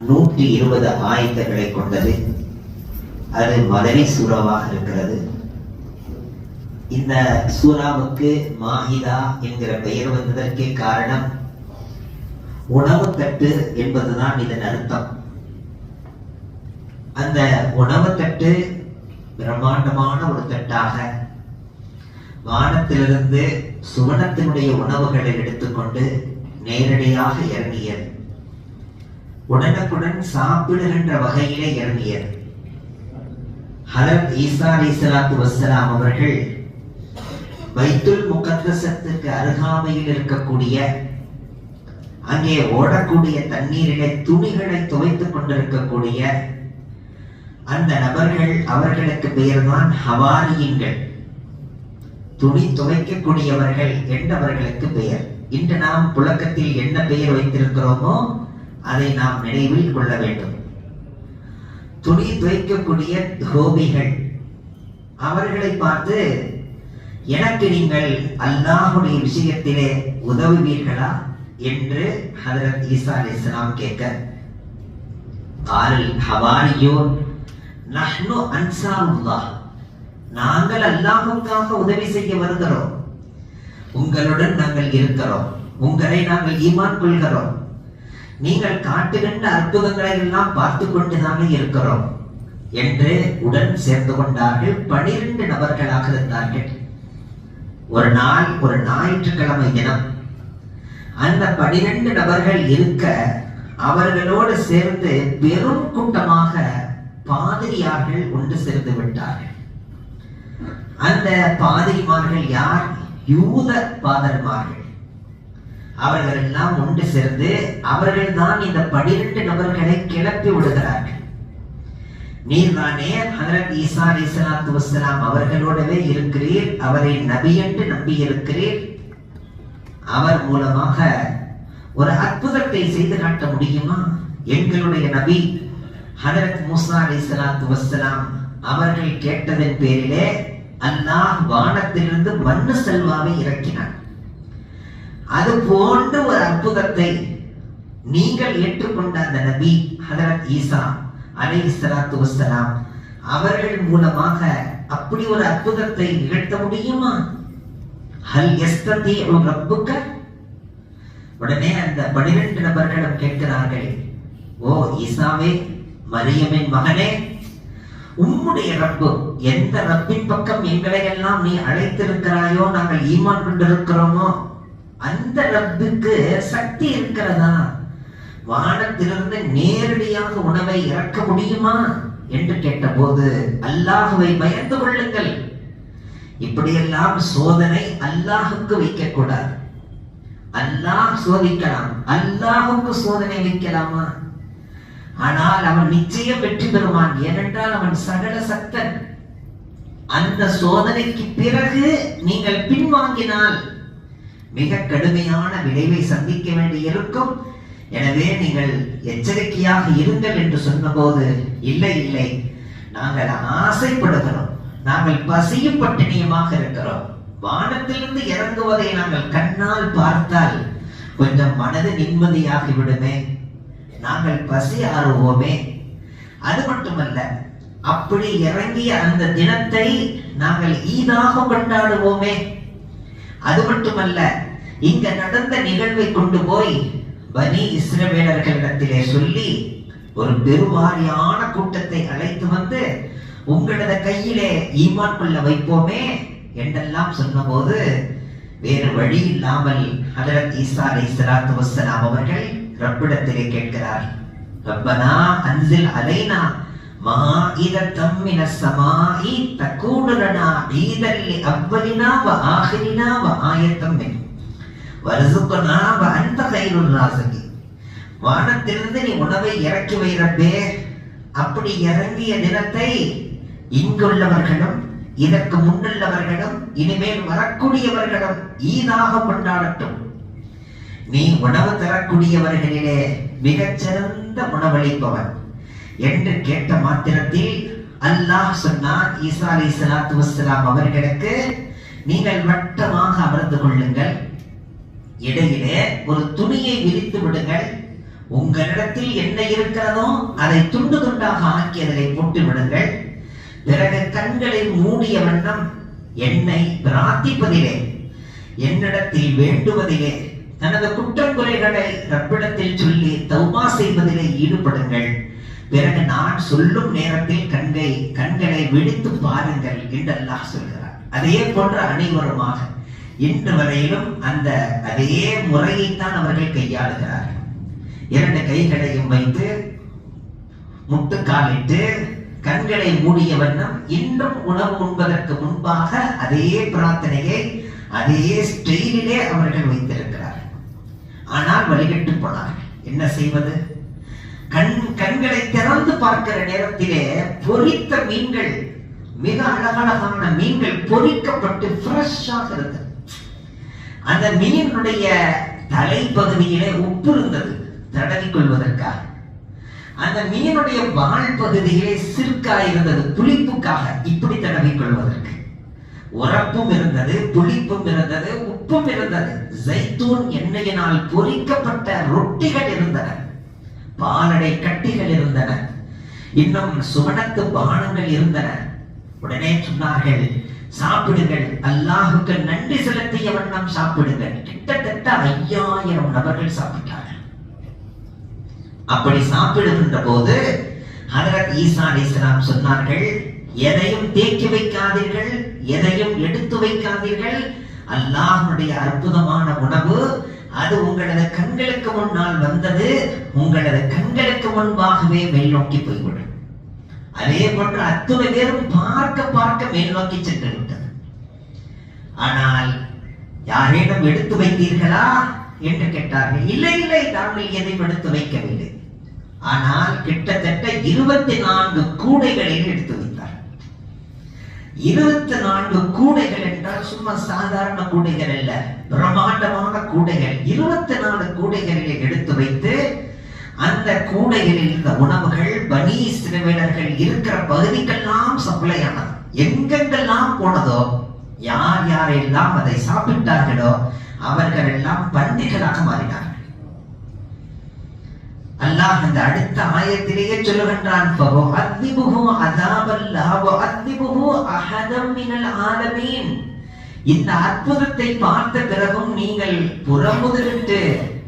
120 ஆயத்துகளை கொண்டது. அது மதனி சூறாவாக இருக்கிறது. இந்த சூறாவுக்கு மாஹிதா என்கிற பெயர் வந்ததற்கே காரணம் உணவு தட்டு என்பதுதான் இதன் அர்த்தம். அந்த உணவு தட்டு பிரம்மாண்டமான ஒரு தட்டாக வானத்திலிருந்து சுவனத்தினுடைய உணவுகளை எடுத்துக்கொண்டு நேரடியாக இறங்கியது. உடனுக்குடன் சாப்பிடுகின்ற வகையிலே இறங்கியது. ஹதரத் ஈசா அலைஹிஸ்ஸலாத்து வஸ்ஸலாம் அவர்கள் பைத்துல் முகத்தஸத்துக்கு அருகாமையில் இருக்கக்கூடிய அங்கே ஓடக்கூடிய தண்ணீரிலே துணிகளை துவைத்துக் கொண்டிருக்கக்கூடிய அந்த நபர்கள், அவர்களுக்கு பெயர்தான் ஹவாரியின்கள், துணி துவைக்கக்கூடியவர்கள் என்றவர்களுக்கு பெயர். இன்று நாம் புழக்கத்தில் என்ன பெயர் வைத்திருக்கிறோமோ அதை நாம் நினைவில் கொள்ள வேண்டும். துணி துவைக்கக்கூடிய தோபிகள், அவர்களை பார்த்து எனக்கு நீங்கள் அல்லாஹுடைய விஷயத்திலே உதவுவீர்களா என்று ஹதரத் ஈசா அலைஹிஸ்ஸலாம் கேட்க, ஆல் ஹவாரியூன் நஹ்னு அன்சாருல்லாஹ், நாங்கள் அல்லாஹ்வுக்காக உதவி செய்ய வருகிறோம், உங்களுடன் நாங்கள் இருக்கிறோம், உங்களை நாங்கள் ஈமான் கொள்கிறோம், நீங்கள் காட்டுகின்ற அற்புதங்களை எல்லாம் பார்த்து கொண்டுதானே இருக்கிறோம் என்று உடன் சேர்ந்து கொண்டார்கள். 12 நபர்களாக இருந்தார்கள். ஒரு நாள், ஒரு ஞாயிற்றுக்கிழமை தினம், அந்த 12 நபர்கள் இருக்க அவர்களோடு சேர்ந்து பெரும் கூட்டமாக பாதிரியார்கள் ஒன்று சேர்ந்து விட்டார்கள். அந்த பாதிரிமார்கள் யார்? யூத பாதிரிமார்கள். அவர்கள் எல்லாம் ஒன்று சேர்ந்து அவர்கள் தான் இந்த 12 நபர்களை கிளப்பி விடுகிறார்கள். நீர்தானே ஹதரத் ஈசா அலைஹிஸ்ஸலாத்து வஸ்ஸலாம் அவர்களோடவே இருக்கிறீர், அவரை நபி என்று நம்பி இருக்கிறீர், அவர் மூலமாக ஒரு அற்புதத்தை செய்து காட்ட முடியுமா? எங்களுடைய நபி ஹதரத் மூசா அலைஹிஸ்ஸலாத்து வஸ்ஸலாம் அவர்கள் கேட்டதன் பேரிலே அல்லாஹ் வானத்திலிருந்து மண்ணு செல்வாவை இறக்கினார். அது போன்ற ஒரு அற்புதத்தை நீங்கள் ஏற்றுக்கொண்ட அந்த நபி ஹதரத் ஈசா அலைஹிஸ்ஸலாத்து வஸ்ஸலாம் அவர்கள் மூலமாக அப்படி ஒரு அற்புதத்தை நிகழ்த்த முடியுமா? ஹல் யஸ்ததீஉ ரப்புக? உடனே அந்த 12 நபர்களும் கேட்கிறார்கள், ஓ ஈசாவே, மரியமின் மகனே, உம்முடைய ரப்பு, எந்த ரப்பின் பக்கம் எங்களை எல்லாம் நீ அழைத்திருக்கிறாயோ, நாங்கள் ஈமான் கொண்டிருக்கிறோமோ, அந்த ரப்புக்கு சக்தி இருக்கிறதா? வானத்திலிருந்து நேரடியாக உணவை இறக்க முடியுமா என்று கேட்டபோது, அல்லாஹுவை பயந்து கொள்ளுங்கள், இப்படியெல்லாம் சோதனை அல்லாஹுக்கு வைக்க கூடாது. அல்லாஹ் சோதிக்கலாம், அல்லாஹுக்கு சோதனை வைக்கலாமா? ஆனால் அவன் நிச்சயம் வெற்றி பெறுவான், ஏனென்றால் அவன் சகல சக்தன். அந்த சோதனைக்கு பிறகு நீங்கள் பின்வாங்கினால் மிக கடுமையான விளைவை சந்திக்க வேண்டியிருக்கும். எனவே நீங்கள் எச்சரிக்கையாக இருங்கள் என்று சொன்னபோது, இல்லை இல்லை, நாங்கள் ஆசைப்படுகிறோம், நாங்கள் பசியும் பட்டினியுமாக இருக்கிறோம், வானத்திலிருந்து இறங்குவதை நாங்கள் கண்ணால் பார்த்தால் கொஞ்சம் மனது நிம்மதியாகி விடுமே, நாங்கள் பசி ஆறுவோமே. அது மட்டுமல்ல, அப்படி இறங்கிய அந்த தினத்தை நாங்கள் ஈதாக கொண்டாடுவோமே. அது மட்டுமல்ல, இங்க நடந்த நிகழ்வை கொண்டு போய் பனி இஸ்ரவேலர்களிடத்திலே சொல்லி ஒரு பெருவாரியான கூட்டத்தை அழைத்து வந்து உங்களது கையிலே ஈமான் கொள்ள வைப்போமே என்றெல்லாம் சொன்னபோது, வேறு வழி இல்லாமல் ஹதரத் ஈசா அலைஹிஸ்ஸலாத்து வஸ்ஸலாம் அவர்கள் ரப்பிடத்திலே கேட்கிறார், ரப்பனா அன்சில் அலைனா மாஇதத்தம் மினஸ் ஸமாஇ தகூனு லனா ஈதல் லிஅவ்வலினா வ ஆகிரினா வ ஆயத்தம் மின் வர்ஸுக்னா வ அன்த கைருர் ராஸிகீன். வானத்திலிருந்து நீ உணவை இறக்கி வை ரப்பே. அப்படி இறங்கிய தினத்தை இங்குள்ளவர்களும் இதற்கு முன்னுள்ளவர்களும் இனிமேல் வரக்கூடியவர்களும் ஈதாக கொண்டாடட்டும். நீ உணவு தரக்கூடியவர்களிலே மிகச்சிறந்த உணவளிப்பவன் என்று கேட்ட மாத்திரத்தில் அல்லாஹ் சொன்னான் ஈசா அலைஹிஸ்ஸலாத்து வஸ்ஸலாம் அவர்களுக்கு, நீங்கள் வட்டமாக அமர்ந்து கொள்ளுங்கள், இடையிலே ஒரு துணியை விரித்து விடுங்கள், உங்களிடத்தில் என்ன இருக்கிறதோ அதை துண்டு துண்டாக ஆக்கி அதிலே போட்டு விடுங்கள். பிறகு கண்களை மூடிய வண்ணம் என்னை பிரார்த்திப்பதிலே, என்னிடத்தில் வேண்டுவதிலே, தனது குற்றம் குறைகளை ரப்பிடத்தில் சொல்லி தௌபா செய்வதிலே ஈடுபடுங்கள். பிறகு நான் சொல்லும் நேரத்தில் கண்களை விழித்து பாருங்கள் என்று அல்லாஹ் சொல்கிறார். அதே போன்ற அனைவருமாக இன்று வரையிலும் அந்த அதே முறையைத்தான் அவர்கள் கையாளுகிறார்கள். 2 கைகளையும் வைத்து முட்டுக்காலிட்டு கண்களை மூடிய வண்ணம் இன்றும் உணவு உண்பதற்கு முன்பாக அதே பிரார்த்தனையை அதே ஸ்டைலிலே அவர்கள் வைத்திருக்கிறார்கள். ஆனால் வழிகட்டு போனார்கள். என்ன செய்வது? கண்களை திறந்து பார்க்கிற நேரத்திலே பொரித்த மீன்கள், மிக அழகழகான மீன்கள் பொரிக்கப்பட்டு ஃப்ரெஷ்ஷாக இருந்தது. அந்த மீனுடைய தலைப்பகுதியிலே உப்பு இருந்தது தடவிக் கொள்வதற்காக. அந்த மீனுடைய வால் பகுதியிலே சிற்காய் இருந்தது புளிப்புக்காக, இப்படி தடவிக் கொள்வதற்கு. உரப்பும் இருந்தது, புளிப்பும் இருந்தது, உப்பும் இருந்தது. ஜைத்தூன் எண்ணெயினால் பொரிக்கப்பட்ட ரொட்டிகள் இருந்தன, பாலடை கட்டிகள் இருந்தன, இன்னும் சுவனத்து பானங்கள் இருந்தன. உடனே சொன்னார்கள், சாப்பிடுங்கள், அல்லாஹுக்கு நன்றி செலுத்திய வண்ணம் சாப்பிடுங்கள். கிட்டத்தட்ட 5000 நபர்கள் சாப்பிட்டார்கள். அப்படி சாப்பிடுகின்ற போது ஹஜ்ரத் ஈசா அலைஹிஸ்ஸலாம் சொன்னார்கள், எதையும் தேக்கி வைக்காதீர்கள், எதையும் எடுத்து வைக்காதீர்கள். அல்லாஹ்வுடைய அற்புதமான உணவு அது உங்களது கண்களுக்கு முன்னால் வந்தது, உங்களது கண்களுக்கு முன்பாகவே மேல் நோக்கி போய்விடும். அதே போன்று அத்துணை பேரும் பார்க்க பார்க்க மேல் நோக்கி சென்று விட்டது. ஆனால் யாரேனும் எடுத்து வைத்தீர்களா என்று கேட்டார்கள். இல்லை இல்லை, நாங்கள் எதையும் எடுத்து வைக்கவில்லை. ஆனால் கிட்டத்தட்ட 24 கூடைகளில் எடுத்து வைத்தார். 24 கூடைகள் என்றால் சும்மா சாதாரண கூடைகள் அல்ல, பிரம்மாண்டமான கூடைகள். 24 கூடைகளில் எடுத்து வைத்து அந்த கூடைகளில் இருந்த உணவுகள் பனி இஸ்ரவேலர்கள் இருக்கிற பகுதிக்கெல்லாம் சப்ளை ஆனது. எங்கெங்கெல்லாம் போனதோ, யார் யாரெல்லாம் அதை சாப்பிட்டார்களோ அவர்கள் எல்லாம் பன்றிகளாக மாறினார்கள். அல்லாஹ் அந்த அடுத்த ஆயத்திலேயே சொல்லுகின்றான், இந்த அற்புதத்தை பார்த்த பிறகும் நீங்கள் புறமுதுகிட்டு,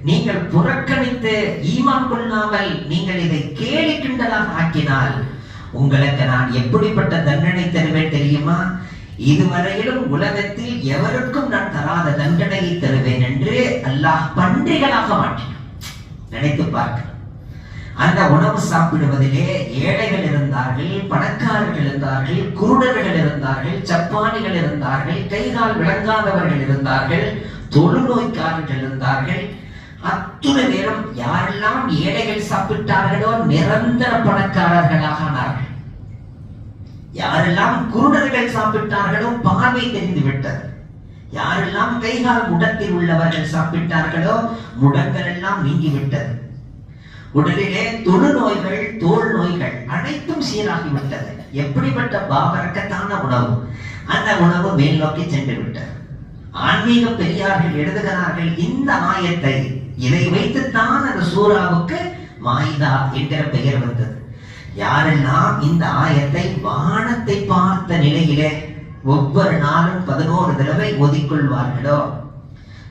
நீங்கள் புறக்கணித்து ஈமான் கொள்ளாமல் நீங்கள் இதை கேலி கிண்டலாக ஆக்கினால் உங்களுக்கு நான் எப்படிப்பட்ட தண்டனை தருவேன் தெரியுமா? இதுவரையிலும் உலகத்தில் எவருக்கும் நான் தராத தண்டனையை தருவேன் என்று அல்லாஹ் பன்றிகளாக மாற்றினான். நினைத்து பார்க்க. அந்த உணவு சாப்பிடுவதிலே ஏழைகள் இருந்தார்கள், பணக்காரர்கள் இருந்தார்கள், குருடர்கள் இருந்தார்கள், சப்பானிகள் இருந்தார்கள், கைகால் விளங்காதவர்கள் இருந்தார்கள், தொழுநோய்க்காரர்கள் இருந்தார்கள். அத்துணை நேரம் யாரெல்லாம் ஏழைகள் சாப்பிட்டார்களோ நிரந்தர பணக்காரர்களாக ஆனார்கள். யாரெல்லாம் குருடர்கள் சாப்பிட்டார்களோ பார்வை தெரிந்து விட்டது. யாரெல்லாம் கைகால் முடத்தில் உள்ளவர்கள் சாப்பிட்டார்களோ முடங்கள் எல்லாம் நீங்கிவிட்டது. உடலிலே தொழுநோய்கள், தோல் நோய்கள் அனைத்தும் சீராகிவிட்டது. எப்படிப்பட்ட பாபரக்கத்தான உணவு! அந்த உணவு மேல் நோக்கி சென்று விட்டது. ஆன்மீக பெரியார்கள் எழுதுகிறார்கள், இந்த ஆயத்தை இதை வைத்துத்தான் அந்த சூறாவுக்கு மாயிதா என்கிற பெயர் வந்தது. யாரெல்லாம் இந்த ஆயத்தை வானத்தை பார்த்த நிலையிலே ஒவ்வொரு நாளும் 11 தடவை ஓதிக்கொள்வார்களோ,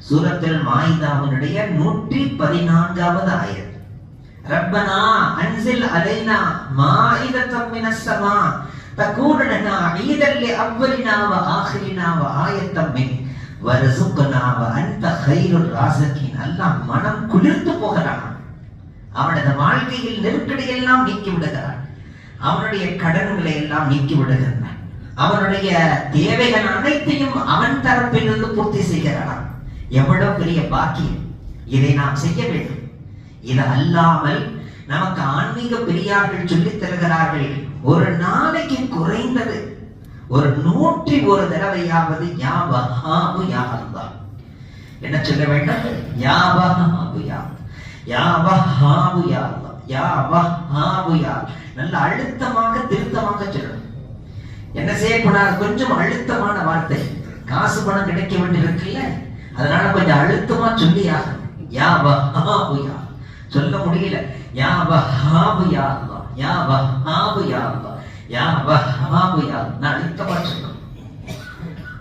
சூரத்துல் மாயிதாவினுடைய 114வது ஆயத், ரப்பனா அன்சில் அலைனா மாயிதத்தம் மினஸ் ஸமா தகூனு லனா ஈதல் லிஅவ்வலினா வ ஆகிரினா வ ஆயத்தம் மின் வர்ஸுக்னா வ அன்த கைருர் ராஸிகீன். அல்லாஹ் மனம் குளிர்ந்து போகிறான். அவனது வாழ்க்கையில் நெருக்கடி எல்லாம் நீக்கி விடுகிறான். அவனுடைய கடன்களை எல்லாம் நீக்கி விடுகிறான். அவனுடைய தேவைகள் அனைத்தையும் அவன் தரப்பிலிருந்து பூர்த்தி செய்கிறான். எவ்வளவு பெரிய பாக்கியம்! இதை நாம் செய்ய வேண்டும். இது அல்லாமல் நமக்கு ஆன்மீக பெரியார்கள் சொல்லித் தருகிறார்கள், ஒரு நாளைக்கு குறைந்தது ஒரு 101 தடவையாவது யா வஹ்ஹாபு யா அல்லாஹ். என்ன சொல்ல வேண்டும்? யா வஹ்ஹாபு யா, யா வஹ்ஹாபு யா அல்லாஹ், யா வஹ்ஹாபு யா. நல்ல அழுத்தமாக திருத்தமாக சொல்லணும். என்ன செய்யக்கூடாது? கொஞ்சம் அழுத்தமான வார்த்தை. காசு பணம் கிடைக்க வேண்டி இருக்குல்ல, அதனால கொஞ்சம் அழுத்தமா சொல்லி ஆகணும். யா வஹ்ஹாபு யா சொல்ல முடியல. யா வஹ்ஹாபு யா அல்லாஹ், யா வஹ்ஹாபு யா அல்லாஹ், யா வஹ்ஹாபு யா அல்லாஹ். நான் அழுத்தமா சொல்லணும்.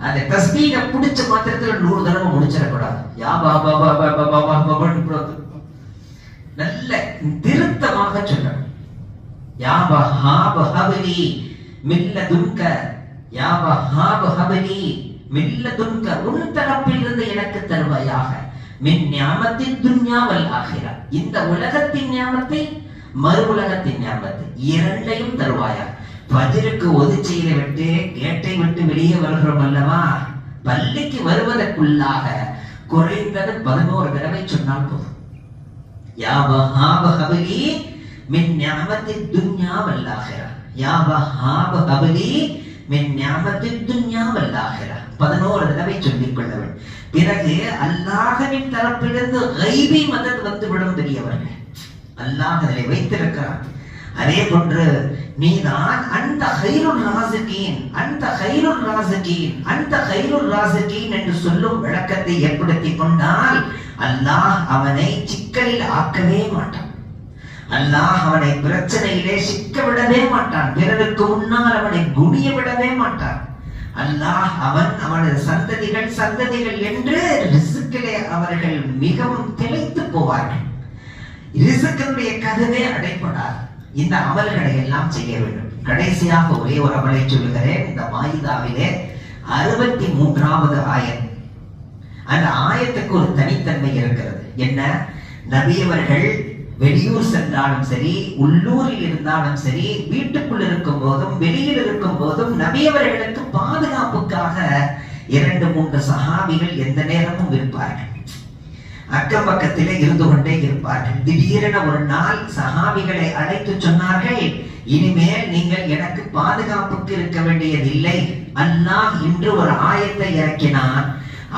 அந்த தஸ்பீஹை பிடிச்ச மாத்திரத்துல 100 தடவை முடிச்சிடக்கூடாது. யா பாபா பாபா பாபா பாபா நல்ல திருத்தமாக சொல்லணும். யா வஹ்ஹாப் ஹப்லி மின் லதுன்க, யா வஹ்ஹாப் ஹப்லி மின் லதுன்க, உன் தரப்பிலிருந்து எனக்கு தருவாயாக. மின் நியாமத்தின் துன்யா வல் ஆகிரா, இந்த உலகத்தின் நியாமத்தை மறு உலகத்தின் நியாமத்தை இரண்டையும் தருவாயா. பஜருக்கு ஒதுச்செய்தை விட்டு கேட்டை விட்டு வெளியே வருகிறோம் அல்லவா, பள்ளிக்கு வருவதற்குள்ளாக குறைந்தது 11 தடவை சொன்னால் போதும். யா வஹ்ஹாப் ஹப்லி மின் நிஅமத்தித் துன்யா வல் ஆகிரா, யா வஹ்ஹாப் ஹப்லி மின் நிஅமத்தித் துன்யா வல் ஆகிரா 11 தடவை சொல்லிக் கொள்ள வேண்டும். பிறகு அல்லாஹ்வின் தரப்பிலிருந்து கைபி மதத் வந்துவிடும் பெரியவர்கள். அல்லாஹ் அதை வைத்திருக்கிறான். அதே போன்று நீதான் அந்த கைருல் ராஸிகீன், அந்த கைருல் ராஸிகீன், அந்த கைருல் ராஸிகீன் என்று சொல்லும் விளக்கத்தை ஏற்படுத்திக் கொண்டால் அல்லாஹ் அவனை சிக்கலில் ஆக்கவே மாட்டான். அல்லாஹ் அவனை பிரச்சனையிலே சிக்க விடவே மாட்டான். பிறருக்கு முன்னால் அவனை குனிய விடவே மாட்டான். அல்லாஹ் அவனது சந்ததிகள் என்று ரிஸ்கிலே அவர்கள் மிகவும் திளைத்து போவார்கள். ரிஸ்கினுடைய கதவே அடைபடாது. இந்த அமல்களை எல்லாம் செய்ய வேண்டும். கடைசியாக ஒரே ஒரு அமலை சொல்லுகிறேன். இந்த மாயிதாவிலே 63வது ஆயத். அந்த ஆயத்துக்கு ஒரு தனித்தன்மை இருக்கிறது. என்ன? நபியவர்கள் வெளியூர் சென்றாலும் சரி, உள்ளூரில் இருந்தாலும் சரி, வீட்டுக்குள் இருக்கும் போதும் வெளியில் இருக்கும் போதும் நபியவர்களுக்கு பாதுகாப்புக்காக 2-3 சஹாபிகள் எந்த நேரமும் இருப்பார்கள். அக்கம் பக்கத்திலே இருந்து கொண்டே இருப்பார்கள். திடீரென ஒரு நாள் சஹாபிகளை அழைத்து சொன்னார்கள், இனிமேல் நீங்கள் எனக்கு பாதுகாப்புக்கு இருக்க வேண்டியதில்லை. அல்லாஹ் இன்று ஒரு ஆயத்தை இறக்கினான்.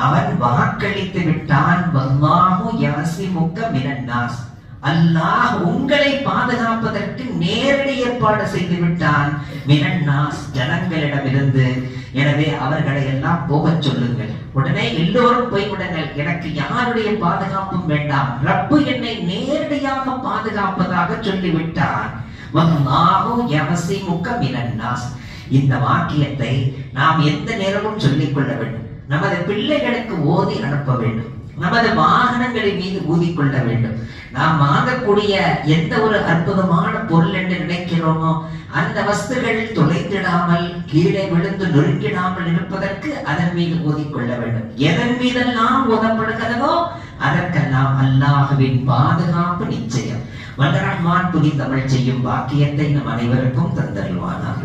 அவன் வாக்களித்து விட்டான். வல்லாஹு யஸிமுக மினன் நாஸ், அல்லாஹ் உங்களை பாதுகாப்பதற்கு நேரடி ஏற்பாடு செய்து விட்டான். மினன் நாஸ், ஜனங்களிடமிருந்து. எனவே அவர்களை எல்லாம் போகச் சொல்லுங்கள். உடனே எல்லோரும் போய்விடுங்கள், எனக்கு யாருடைய பாதுகாப்பும் வேண்டாம், ரப்பு என்னை நேரடியாக பாதுகாப்பதாக சொல்லிவிட்டான். வல்லாஹு யஸிமுக மினன் நாஸ். இந்த வாக்கியத்தை நாம் எந்த நேரமும் சொல்லிக் கொள்ள வேண்டும். நமது பிள்ளைகளுக்கு ஓதி அனுப்ப வேண்டும். நமது வாகனங்களின் மீது ஊதிக்கொள்ள வேண்டும். நாம் வாங்கக்கூடிய எந்த ஒரு அற்புதமான பொருள் என்று நினைக்கிறோமோ அந்த வஸ்துகள் தொலைத்திடாமல் கீழே விழுந்து நொறுக்கிடாமல் இருப்பதற்கு அதன் மீது ஊதிக்கொள்ள வேண்டும். எதன் மீதெல்லாம் ஓதப்படுகிறதோ அதற்கெல்லாம் அல்லாஹ்வின் பாதுகாப்பு நிச்சயம். வல்ல ரஹ்மான் புரிந்தமிழ் செய்யும் வாக்கியத்தை நம் அனைவருக்கும் தந்தருள்வானாக.